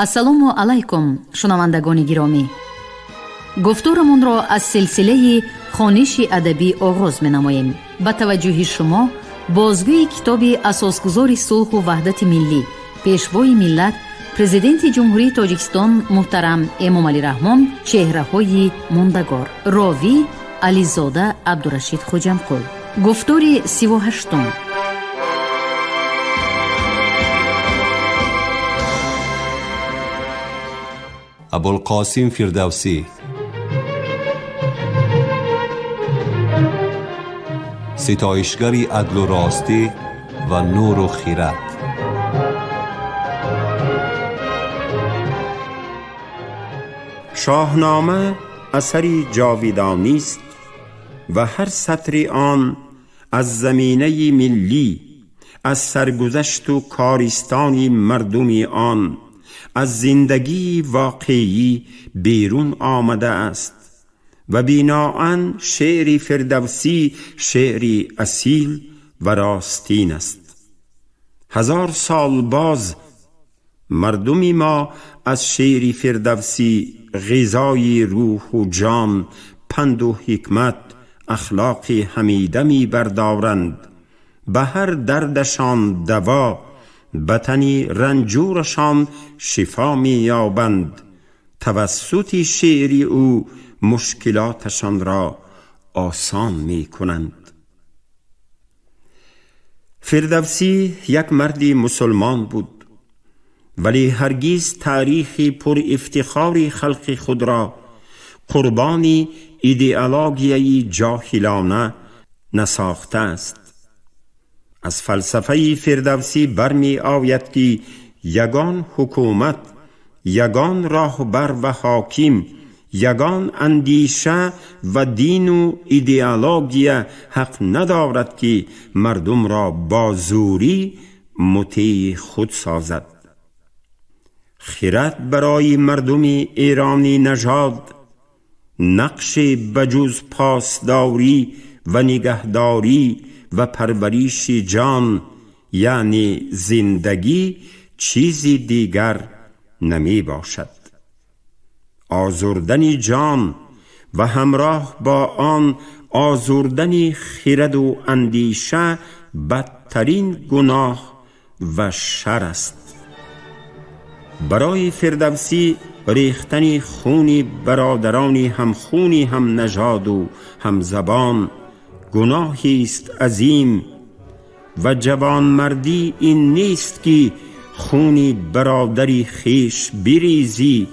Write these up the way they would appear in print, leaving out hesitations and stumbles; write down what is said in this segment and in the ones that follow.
ассалому алайкум шунавандагони гиромӣ. гуфтурамонро аз силсилаи хониши адабӣ оғоз менамоем. ба таваҷҷӯҳи шумо бозгӯи китоби асосгузори сулҳу ваҳдати миллӣ, пешвои миллат, президенти ҷумҳурии Тоҷикистон муҳтарам Эмомалӣ Раҳмон, чеҳраҳои мондагор. ровӣ Ализода Абдурашид Хоҷамқул. гуфтори 38. ابوالقاسم فردوسی، ستایشگری عدل و راستی و نور و خیرت. شاهنامه اثری جاویدانی است و هر سطری آن از زمینه ملی، از سرگذشت و کارستانی مردمی آن، از زندگی واقعی بیرون آمده است و بنااً شعر فردوسی شعری اصیل و راستین است. 1000 سال باز مردمی ما از شعر فردوسی غذای روح و جان، پند و حکمت، اخلاق حمیده می بردارند. به هر دردشان دوا، به تنی رنجورشان شفا می یابند. توسط شعر او مشکلاتشان را آسان می کنند. فردوسی یک مردی مسلمان بود، ولی هرگز تاریخی پر افتخار خلق خود را قربانی ایدئولوژی جاهلانه نساخته است. از فلسفه فردوسی برمی آید که یگان حکومت، یگان راهبر و حاکم، یگان اندیشه و دین و ایدئولوژی حق ندارد که مردم را با زوری مطیع خود سازد. خرد برای مردم ایرانی نژاد نقش بجز پاسداری و نگهداری و پرورش جان یعنی زندگی چیزی دیگر نمی باشد. آزردن جان و همراه با آن آزردن خرد و اندیشه بدترین گناه و شر است. برای فردوسی ریختن خون برادرانی هم خونی هم نژاد و هم زبان گناهی است عظیم و جوانمردی این نیست که خونی برادری خیش بریزی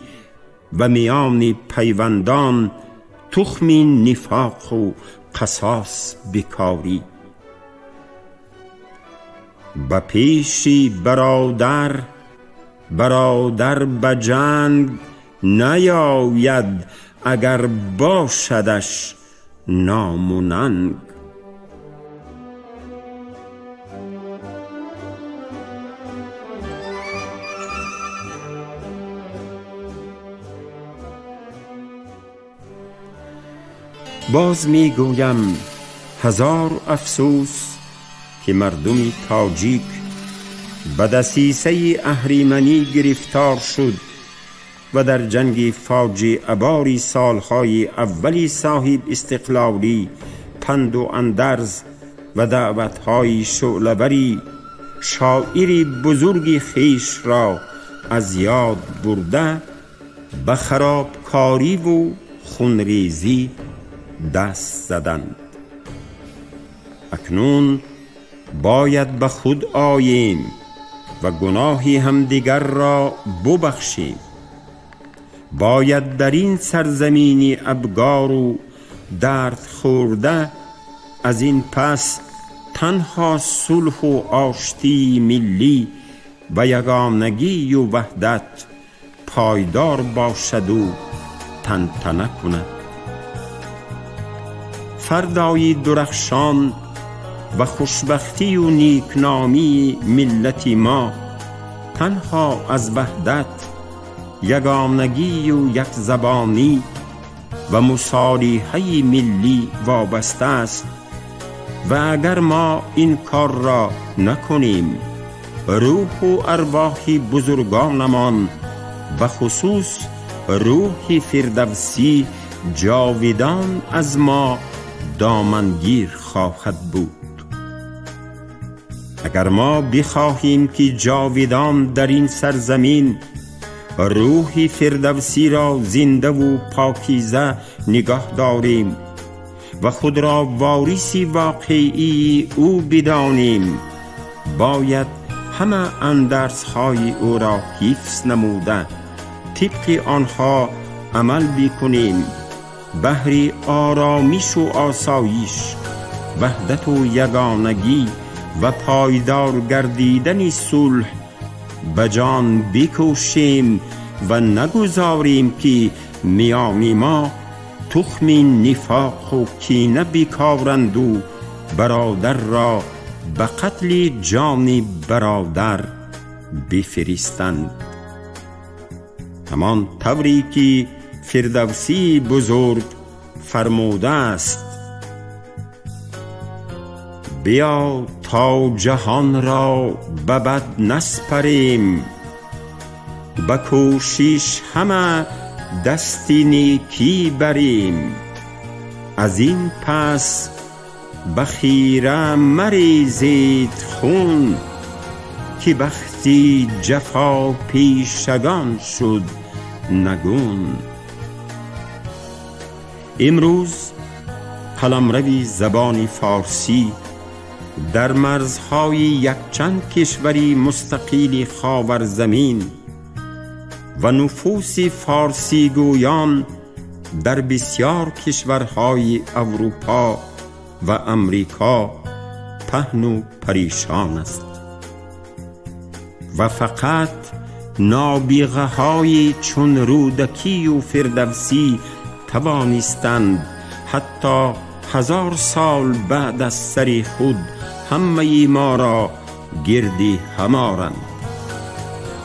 و میان پیوندان تخم نفاق و قصاص بکاری. به پیش برادر به جنگ نیاید اگر باشدش نام و ننگ. باز می گویم 1000 افسوس که مردم تاجیک به دسیسه اهریمنی گرفتار شد و در جنگ فاجعه باری سالهای اولی صاحب استقلالی، پند و اندرز و دعوتهای شعله‌وری شاعر بزرگ خیش را از یاد برده به خرابکاری و خونریزی دست زدند. اکنون باید به خود آییم و گناهی همدیگر را ببخشیم. باید در این سرزمین ابگار و درد خورده از این پس تنها صلح و آشتی ملی و یگانگی و وحدت پایدار باشد و تنتنه کند. فردای درخشان و خوشبختی و نیکنامی ملت ما تنها از وحدت، یگانگی و یک زبانی و مصالحه ملی وابسته است و اگر ما این کار را نکنیم روح و ارواح بزرگانمان و خصوص روح فردوسی جاویدان از ما دامنگیر خواهد بود. اگر ما بخواهیم که جاویدان در این سرزمین روح فردوسی را زنده و پاکیزه نگاه داریم و خود را وارث واقعی او بدانیم، باید همه اندرس‌های او را حفظ نموده طبق آنها عمل بکنیم. بهر آرامش و آسایش، وحدت و یگانگی و پایدار گردیدن صلح به جان بکوشیم و نگذاریم که میان ما تخم نفاق و کینه بکارند و برادر را به قتل جان برادر بفرستند. همان طوری که فردوسی بزرگ فرموده است: بیا تا جهان را به بد نسپاریم، به کوشش همه دست نیکی بریم. از این پس به خیره مریزید خون، که بختی جفا پیشگان شد نگون. امروز قلمرو زبان فارسی در مرزهای یکچند کشوری مستقل خاورزمین و نفوس فارسی گویان در بسیار کشورهای اروپا و امریکا پهن و پریشان است و فقط نابغه های چون رودکی و فردوسی توانستند حتی 1000 سال بعد از سر خود همه ما را گردی همارند.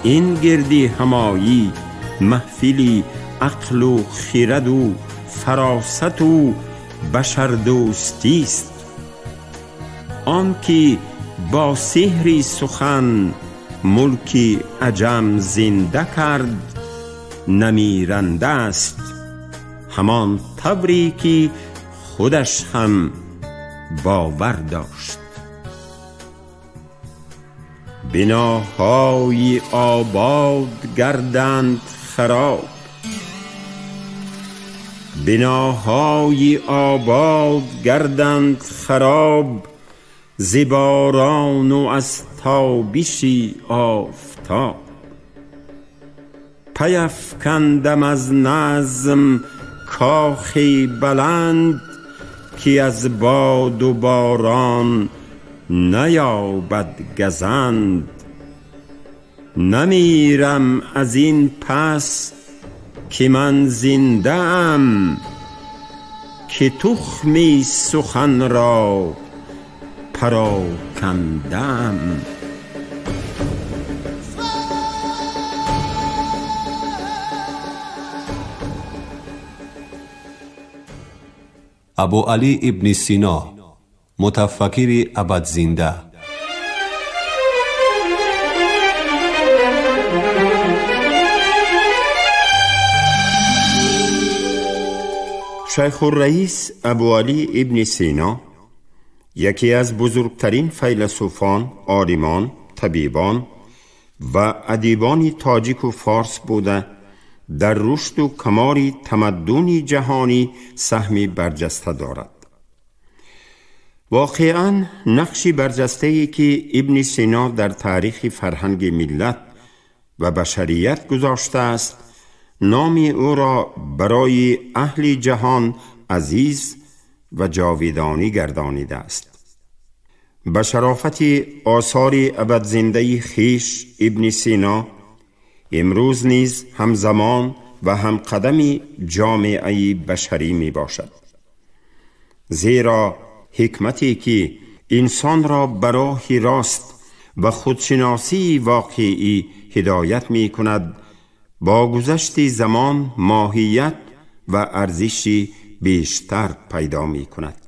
این گردی همایی محفلی عقل و خرد و فراست و بشردوستی است. آن که با سحر سخن ملک عجم زنده کرد نمیرنده است، همان طوری که خودش هم باور داشت. بناهای آباد گردند خراب، بناهای آباد گردند خراب، ز باران و از تابش آفتاب. پیفکندم از نظم کاخ بلند، که از باد و باران نیابد گزند. نمیرم از این پس که من زنده ام، که تخمی سخن را پراکنده ام. ابو علی ابن سینا، متفکر ابد زنده. شیخ الرئیس ابو علی ابن سینا یکی از بزرگترین فیلسوفان، عالمان، طبیبان و ادیبان تاجیک و فارس بوده، در رشد و کمال تمدن جهانی سهمی برجسته دارد. واقعاً نقشی برجسته‌ای که ابن سینا در تاریخ فرهنگ ملت و بشریت گذاشته است، نام او را برای اهل جهان عزیز و جاویدانی گردانیده است. به شرافت آثار ابد زنده خویش ابن سینا امروز نیز همزمان و هم قدم جامعه بشری می باشد، زیرا حکمتی که انسان را به راه راست و خودشناسی واقعی هدایت می کند، با گذشت زمان ماهیت و ارزش بیشتر پیدا می کند.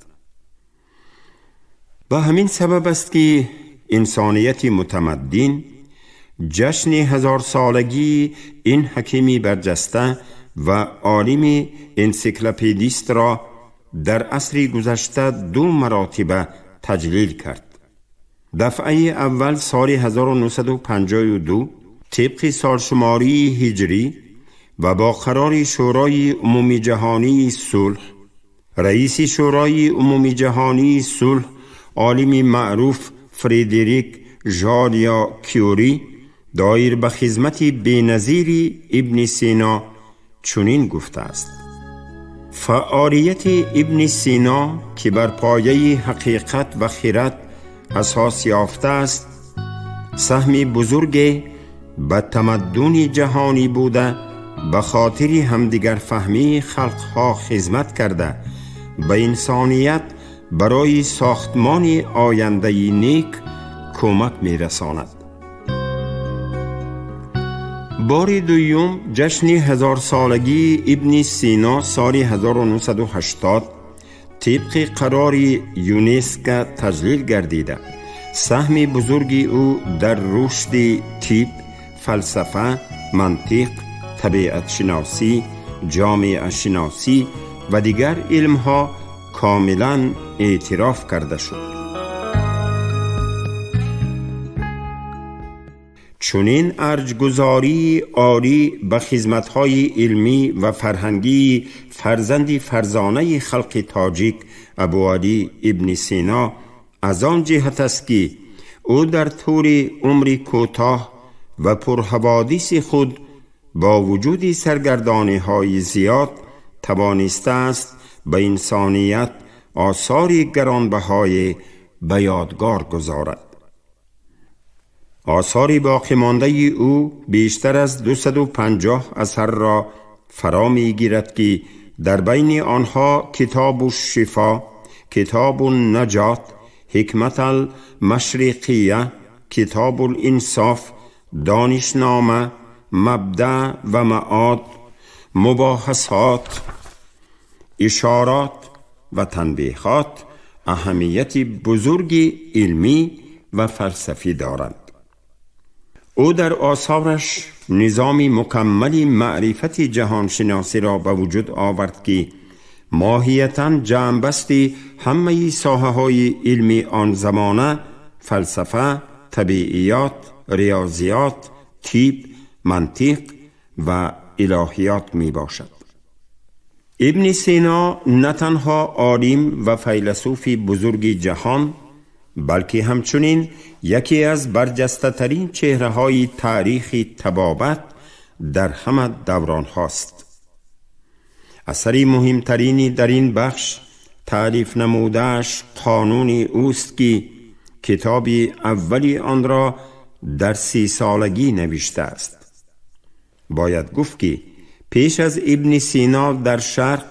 به همین سبب است که انسانیت متمدن جشن 1000 سالگی این حکیمی برجسته و عالم انسیکلوپدیست را در عصر گذشته 2 مراتبه تجلیل کرد. دفعه اول سال 1952 طبق سالشماری هجری و با قرار شورای عمومی جهانی صلح، رئیس شورای عمومی جهانی صلح عالم معروف فریدریک ژالیا کیوری دایر به خدمت بی‌نظیر ابن سینا چنین گفته است: فعالیت ابن سینا که بر پایه حقیقت و خرد اساس یافته است، سهمی بزرگ به تمدن جهانی بوده، به خاطر همدیگر فهمی خلقها خدمت کرده، به انسانیت برای ساختمان آینده نیک کمک می رساند. بار دوم جشن 1000 سالگی ابن سینا سال 1980 طبق قرار یونسکو تجلیل گردیده. سهم بزرگی او در رشد طب، فلسفه، منطق، طبیعت شناسی، جامعه شناسی و دیگر علمها کاملا اعتراف کرده شد. چنین ارجگذاری عالی به خدمت‌های علمی و فرهنگی فرزند فرزانه خلق تاجیک ابوعلی ابن سینا از آن جهت است که او در طول عمری کوتاه و پرحوادث خود با وجود سرگردانی‌های زیاد توانسته است به انسانیت آثار گرانبهای به یادگار گذارد. آثار باقی مانده او بیشتر از 250 اثر را فرا می‌گیرد که در بین آنها کتاب الشفا، کتاب النجات، حکمت المشرقیه، کتاب الانصاف، دانشنامه، مبدأ و معاد، مباحثات، اشارات و تنبیهات اهمیت بزرگی علمی و فلسفی دارند. او در آثارش نظام مکمل معرفت جهانشناسی را به وجود آورد که ماهیتاً جمع‌بستی همه ساحه‌های علمی آن زمانه، فلسفه، طبیعیات، ریاضیات، طب، منطق و الهیات می باشد. ابن سینا نه تنها عالم و فیلسوف بزرگ جهان، بلکه همچنین یکی از برجسته ترین چهره های تاریخ طبابت در همه دوران هاست. اثری مهمترینی در این بخش تعریف نمودهش قانون اوست که کتاب اولی آن را در 30 سالگی نوشته است. باید گفت که پیش از ابن سینا در شرق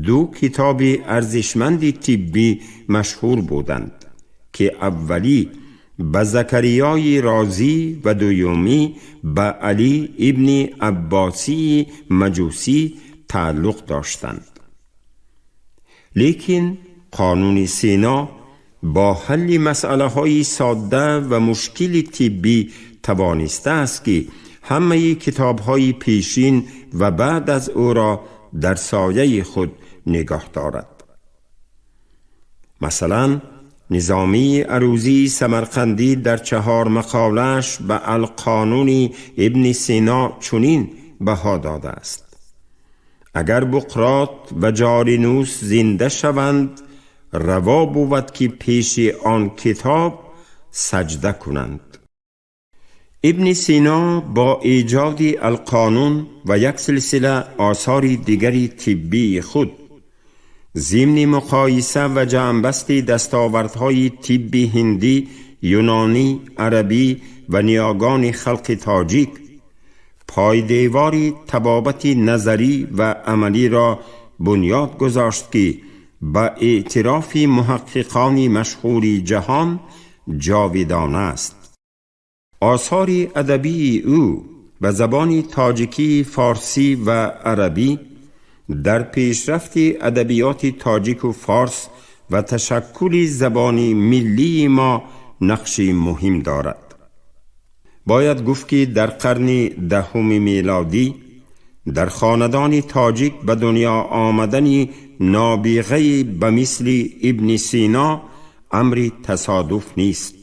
2 کتاب ارزشمند طبی مشهور بودند که اولی به زکریای رازی و دومی به علی ابن عباسی مجوسی تعلق داشتند. لیکن قانون سینا با حل مسئله های ساده و مشکل طبی توانسته است که همه کتاب های پیشین و بعد از او را در سایه خود نگاه دارد. مثلا نظامی عروضی سمرقندی در 4 مقاله‌اش به القانون ابن سینا چنین بها داده است: اگر بقراط و جالینوس زنده شوند، روا بود که پیش آن کتاب سجده کنند. ابن سینا با ایجاد القانون و یک سلسله آثار دیگری طبی خود ضمن مقایسه و جمع‌بست دستاوردهای طب هندی، یونانی، عربی و نیاگان خلق تاجیک پایدیوار طبابت نظری و عملی را بنیاد گذاشت که با اعتراف محققان مشهور جهان جاودانه است. آثار ادبی او به زبان تاجیکی، فارسی و عربی در پیشرفت ادبیات تاجیک و فارس و تشکل زبان ملی ما نقشی مهم دارد. باید گفت که در قرن دهم میلادی در خاندان تاجیک به دنیا آمدن نابغه‌ای به مثل ابن سینا امری تصادف نیست،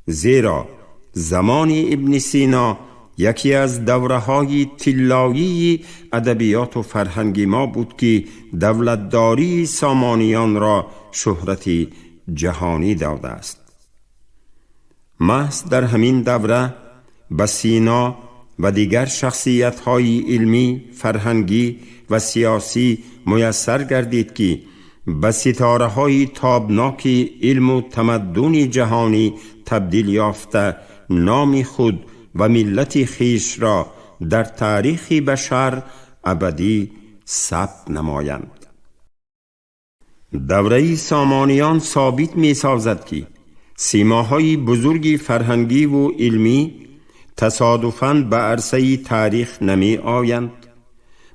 زیرا زمان ابن سینا یکی از دوره‌های طلایی ادبیات و فرهنگ ما بود که دولتداری سامانیان را شهرت جهانی داده است. محض در همین دوره به سینا و دیگر شخصیت‌های علمی، فرهنگی و سیاسی میسر گردید که به ستاره‌های تابناک علم و تمدن جهانی تبدیل یافته نام خود و ملت خیش را در تاریخ بشر ابدی ثبت نمایند. دوره سامانیان ثابت می سازد که سیماهای بزرگ فرهنگی و علمی تصادفاً به عرصه تاریخ نمی آیند،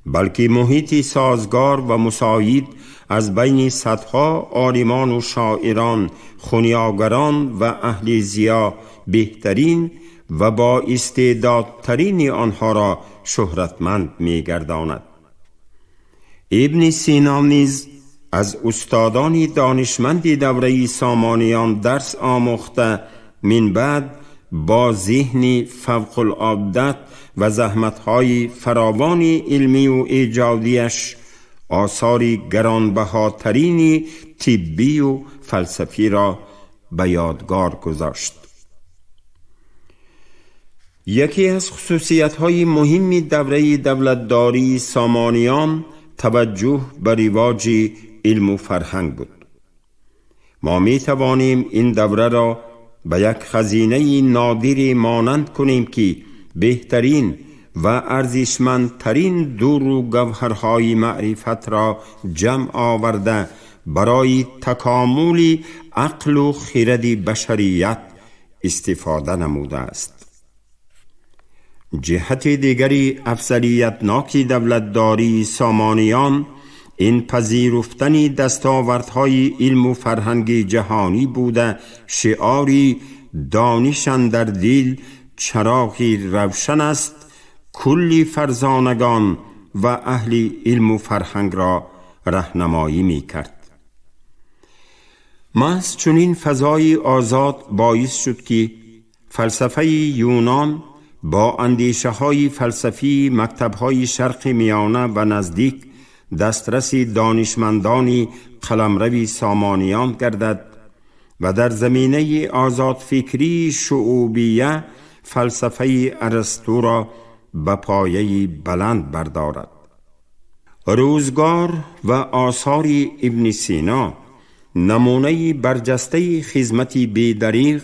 بلکه محیط سازگار و مساعد از بین صدها عالمان و شاعران، خونیاگران و اهل ضیا بهترین و با استعدادترین آنها را شهرتمند می گرداند. ابن سینا نیز از استادان دانشمند دوره سامانیان درس آموخته، من بعد با ذهن فوق العاده و زحمت‌های فراوان علمی و ایجادیش آثار گرانبهاترین طبی و فلسفی را به یادگار گذاشت. یکی از خصوصیت‌های مهم دوره دولتداری سامانیان توجه به رواج علم و فرهنگ بود. ما می توانیم این دوره را به یک خزینه نادر مانند کنیم که بهترین و ارزشمندترین دور و گوهرهای معرفت را جمع آورده برای تکامل عقل و خرد بشریت استفاده نموده است. جهت دیگری افضلیتناک دولتداری سامانیان این پذیرفتن دستاوردهای علم و فرهنگ جهانی بوده شعاری دانش اندر دل چراغی روشن است کلی فرزانگان و اهل علم و فرهنگ را راهنمایی می کرد. محض چنین فضای آزاد باعث شد که فلسفه یونان با اندیشه های فلسفی مکتب های شرق میانه و نزدیک دسترس دانشمندان قلمرو سامانیان گردد و در زمینه آزاد فکری شعوبیه فلسفه ارسطو را به پایه بلند بردارد. روزگار و آثار ابن سینا نمونه برجسته خدمت بی‌دریغ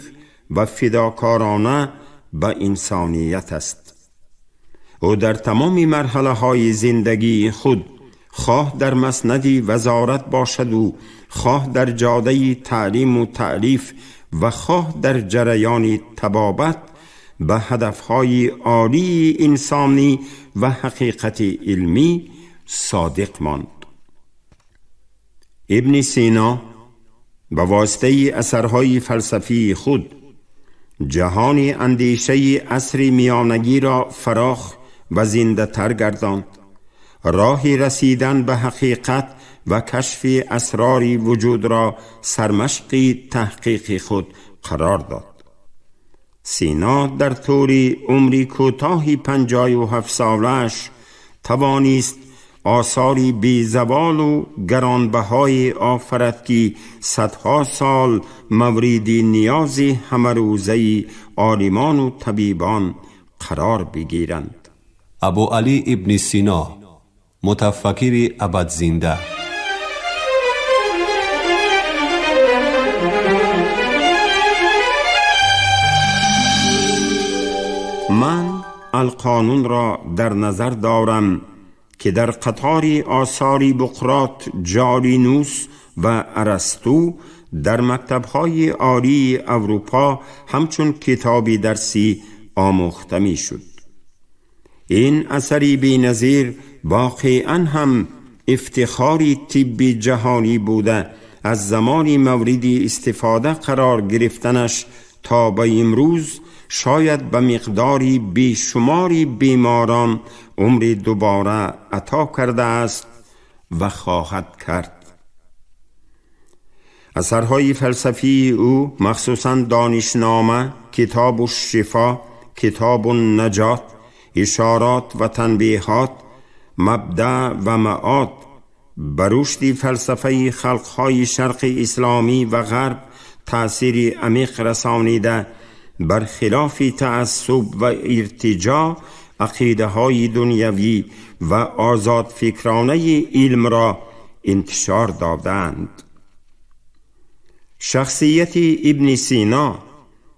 و فداکارانه به انسانیت است. او در تمام مرحله های زندگی خود، خواه در مسند وزارت باشد و خواه در جاده تعلیم و تعلیف و خواه در جریان طبابت، به هدفهای عالی انسانی و حقیقت علمی صادق ماند. ابن سینا به واسطه اثرهای فلسفی خود جهان اندیشه عصر میانگی را فراخ و زنده تر گرداند. راه رسیدن به حقیقت و کشف اسرار وجود را سرمشق تحقیق خود قرار داد. سینا در طول عمری کوتاه 57 سالش توانست آثاری بی زوال و گرانبهای آفرد که صدها سال مورد نیاز همه روزه عالمان و طبیبان قرار بگیرند. ابو علی ابن سینا، متفکر ابد زنده. من القانون را در نظر دارم که در قطار آثار بقراط، جالینوس و ارسطو در مکتب‌های عالی اروپا همچون کتابی درسی آموخته می شد. این اثری بی‌نظیر واقعاً هم افتخاری طبی جهانی بوده از زمان مورد استفاده قرار گرفتنش تا به امروز شاید به مقداری بیشماری بیماران عمری دوباره عطا کرده است و خواهد کرد. اثرهای فلسفی او مخصوصاً دانشنامه، کتاب الشفا، کتاب النجات، اشارات و تنبیهات، مبدأ و معاد، بر رشد فلسفه خلقهای شرق اسلامی و غرب تأثیر عمیق رسانیده، برخلاف تعصب و ارتجاع عقیده های دنیوی و آزاد فکرانه علم را انتشار دادند. شخصیت ابن سینا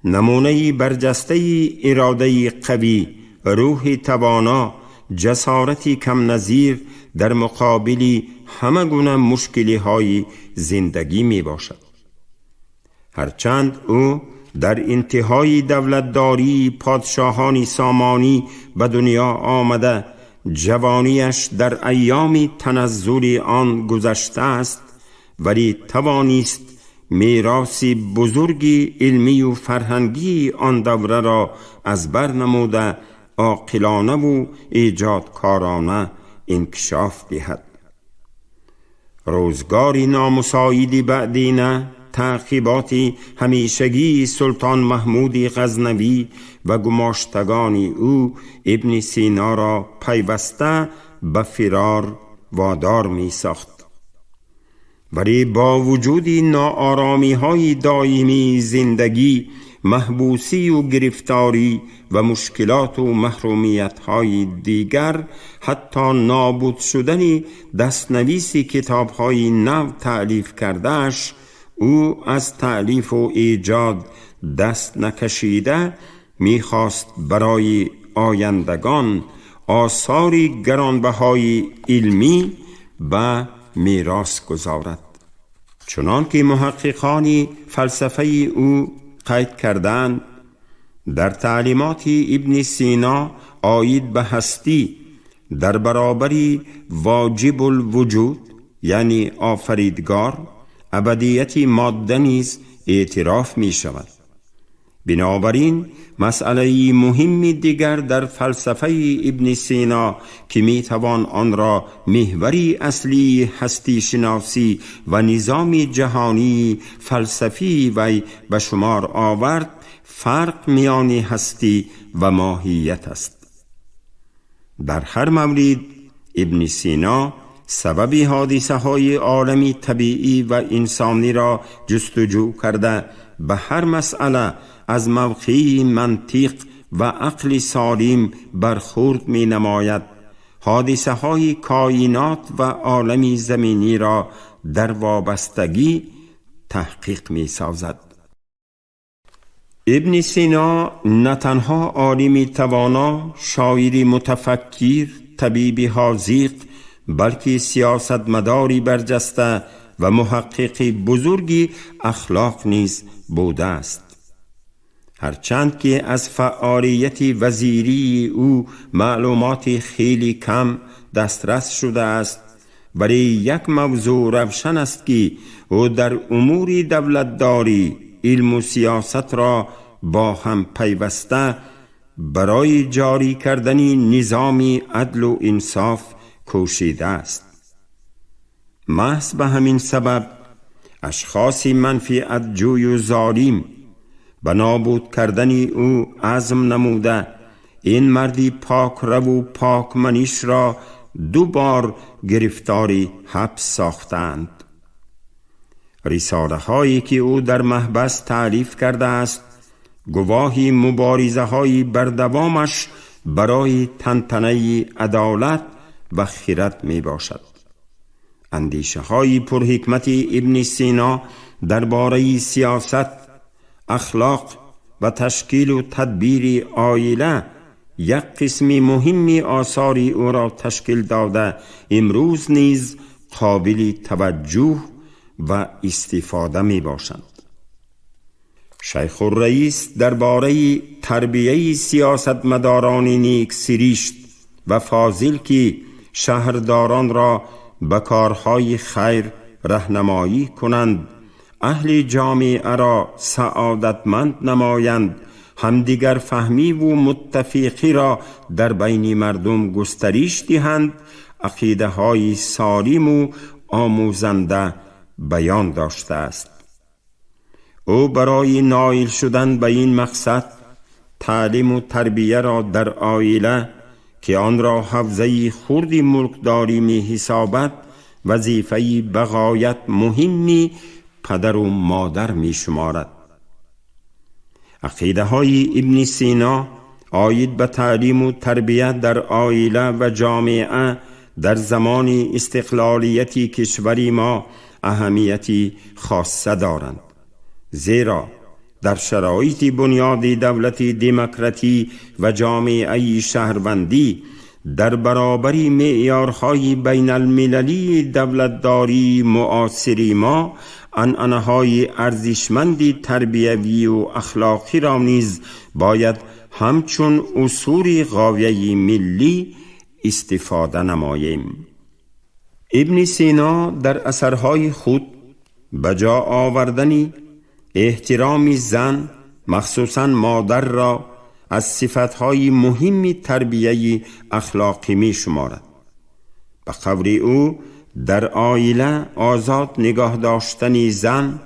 نمونه برجسته اراده قوی، روح توانا، جسارتی کم نظیر در مقابل همه گونه مشکلی های زندگی می باشد. هرچند او در انتهای دولتداری پادشاهان سامانی به دنیا آمده، جوانیش در ایام تنزل آن گذشته است، ولی توانست میراث بزرگی علمی و فرهنگی آن دوره را از بر نموده، عاقلانه و ایجادکارانه انکشاف دهد. روزگاری نامساعد بعدینه، تعقیبات همیشگی سلطان محمود غزنوی و گماشتگان او ابن سینا را پیوسته به فرار وادار می ساخت. ولی با وجود ناآرامی های دائمی زندگی، محبوسی و گرفتاری و مشکلات و محرومیت های دیگر، حتی نابود شدن دستنویس کتاب های نو تألیف کردهش، او از تألیف و ایجاد دست نکشیده میخواست برای آیندگان آثاری گرانبهای علمی به میراث گذارد. چنان که محققان فلسفه او قید کردند، در تعلیمات ابن سینا آید به هستی در برابر واجب الوجود یعنی آفریدگار، ابدیت ماده نیز اعتراف می شود. بنابراین مسئله مهمی دیگر در فلسفه ابن سینا که می توان آن را محوری اصلی هستی شناسی و نظام جهانی فلسفی وی به شمار آورد، فرق میان هستی و ماهیت است. در هر مورد ابن سینا سبب حادثه های عالمی طبیعی و انسانی را جستجو کرده، به هر مسئله از موقعی منطق و عقل سالم برخورد می نماید. حادثه های کائنات و عالم زمینی را در وابستگی تحقیق می سازد. ابن سینا نه تنها عالم توانا، شاعر متفکر، طبیب حاذق، بلکه سیاستمداری برجسته و محقق بزرگی اخلاق نیز بوده است. هرچند که از فعالیت وزیری او معلومات خیلی کم دسترس شده است، ولی یک موضوع روشن است که او در امور دولتداری علم و سیاست را با هم پیوسته برای جاری کردن نظام عدل و انصاف کوشیده است. محض به همین سبب اشخاص منفعت جوی و ظالم به نابود کردن او عزم نموده، این مردی پاک رو و پاک منیش را 2 بار گرفتاری حبس ساختند. رساله هایی که او در محبس تألیف کرده است، گواهی مبارزه های بردوامش برای تنتنه عدالت و خیرت می باشد. اندیشه های پرحکمت ابن سینا درباره سیاست، اخلاق و تشکیل و تدبیر عائله یک قسم مهمی آثار او را تشکیل داده، امروز نیز قابل توجه و استفاده می باشند. شیخ الرئیس درباره تربیه سیاستمداران نیک سریشت و فاضل که شهرداران را به کارهای خیر راهنمایی کنند، اهل جامعه را سعادتمند نمایند، همدیگر فهمی و متفقی را در بین مردم گسترش دهند، عقیده های سالم و آموزنده بیان داشته است. او برای نائل شدن به این مقصد تعلیم و تربیه را در عائله که آن را حوزه خرد ملکداری می حسابد وظیفه بغایت مهمی پدر و مادر می شمارد. عقیده های ابن سینا آید به تعلیم و تربیه در عائله و جامعه در زمان استقلالیت کشور ما اهمیتی خاصه دارند، زیرا در شرایط بنیاد دولت دموکراتی و جامعه شهروندی در برابر معیارهای بین المللی دولتداری معاصر ما عنعنه‌های ارزشمند تربیوی و اخلاقی را نیز باید همچون اصول غایه ملی استفاده نماییم. ابن سینا در اثرهای خود بجا آوردن احترام زن مخصوصاً مادر را از صفتهای مهم تربیه اخلاقی می شمارد. به قول او در عائله آزاد نگاه داشتن زن،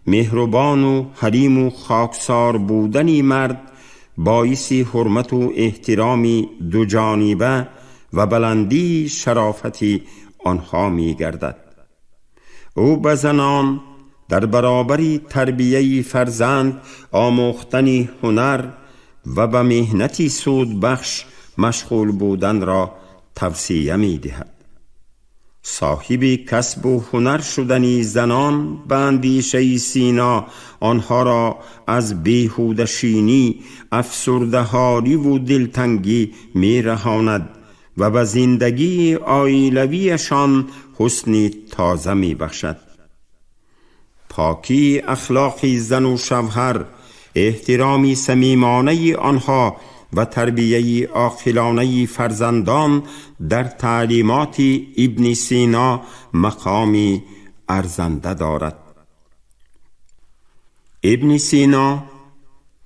مهربان و حلیم و خاکسار بودن مرد باعث حرمت و احترام دو جانبه و بلندی شرافت آنها می گردد. او به زنان در برابر تربیه فرزند آموختن هنر و به مهنتی سود بخش مشغول بودن را توصیه می دهد. صاحب کسب و هنر شدن زنان به اندیشه سینا آنها را از بیهوده‌شینی، افسرده‌حالی و دلتنگی می رهاند و به زندگی عائلویشان حسن تازه می بخشد. پاکی اخلاق زن و شوهر، احترام صمیمانه آنها و تربیه عاقلانه فرزندان در تعلیمات ابن سینا مقامی ارزنده دارد. ابن سینا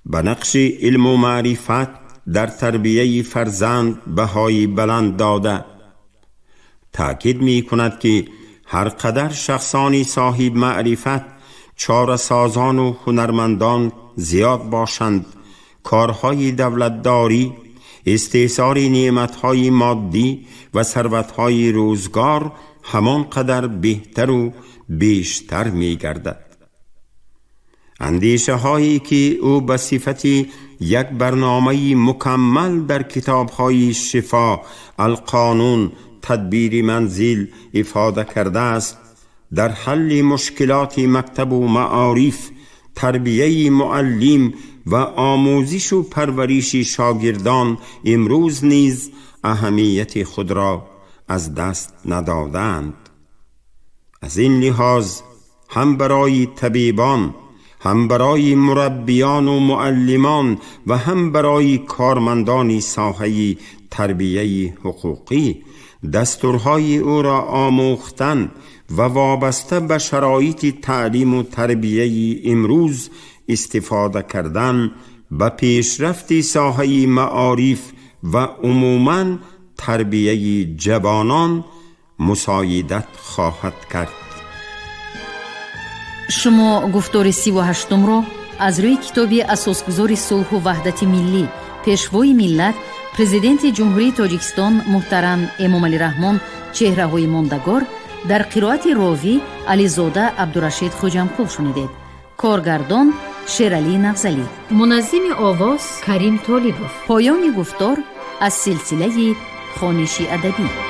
به نقش علم و معرفت در تربیه فرزند بهای بلند داده تأکید می کند که هر قدر شخصانی صاحب معرفت، چاره‌سازان و هنرمندان زیاد باشند، کارهای دولتداری، استئثار نعمتهای مادی و ثروتهای روزگار همان قدر بهتر و بیشتر می گردد. اندیشه هایی که او به صفت یک برنامه مکمل در کتابهای شفا، القانون، تدبیر منزل افاده کرده است، در حل مشکلات مکتب و معارف، تربیه معلم و آموزش و پرورش شاگردان امروز نیز اهمیت خود را از دست ندادند. از این لحاظ هم برای طبیبان، هم برای مربیان و معلمان و هم برای کارمندان ساحه تربیه حقوقی دستورهای او را آموختن و وابسته به شرایط تعلیم و تربیه امروز استفاده کردن به پیشرفت ساحه معارف و عموماً تربیه جوانان مساعدت خواهد کرد. شما گفتار 38 رو از روی کتابی اساسگذار صلح و وحدت ملی، پیشوای ملت، پرزیدنت جمهوری تاجیکستان محترم امامعلی رحمان چهره‌های ماندگار در قرائت راوی علیزاده عبدالرشید خوجمقل شنیدید. کارگردان شیرعلی نغزلی، منظم آواز کریم طالبوف. پایان گفتار از سلسله خوانش ادبی.